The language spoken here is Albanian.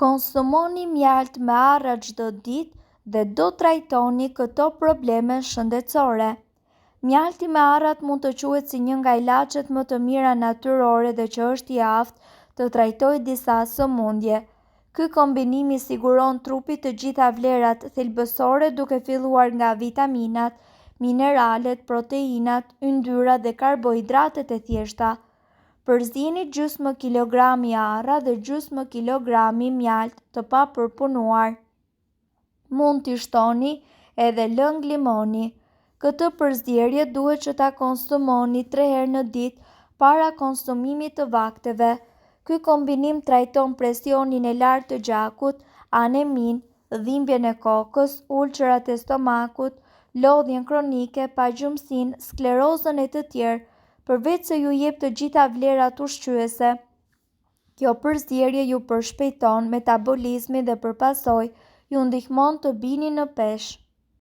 Konsumoni mjalt me arra çdo ditë dhe do trajtoni këto probleme shëndetësore. Mjalti me arrat mund të quhet si një nga ilaçet më të mira natyrore dhe që është i aftë të trajtojë disa sëmundje. Ky kombinim i siguron trupit të gjitha vlerat thelbësore duke filluar nga vitaminat, mineralet, proteinat, yndyrat dhe karbohidratet e thjeshta. Përzini gjysmë kilogrami arra dhe gjysmë kilogrami mjalt të papërpunuar. Mund t'i shtoni edhe lëng limoni. Këtë përzierje duhet që ta konsumoni 3 herë në ditë para konsumimit të vakteve. Ky kombinim trajton presionin e lartë të gjakut, anemin, dhimbjen e kokës, ulçërat e stomakut, lodhjen kronike, pagjumsinë, sklerozën e të tjerë. Përveç se ju jep të gjitha vlerat ushqyese, kjo përzierje ju përshpejton metabolizmin dhe përpasoj ju ndihmon të bini në peshë.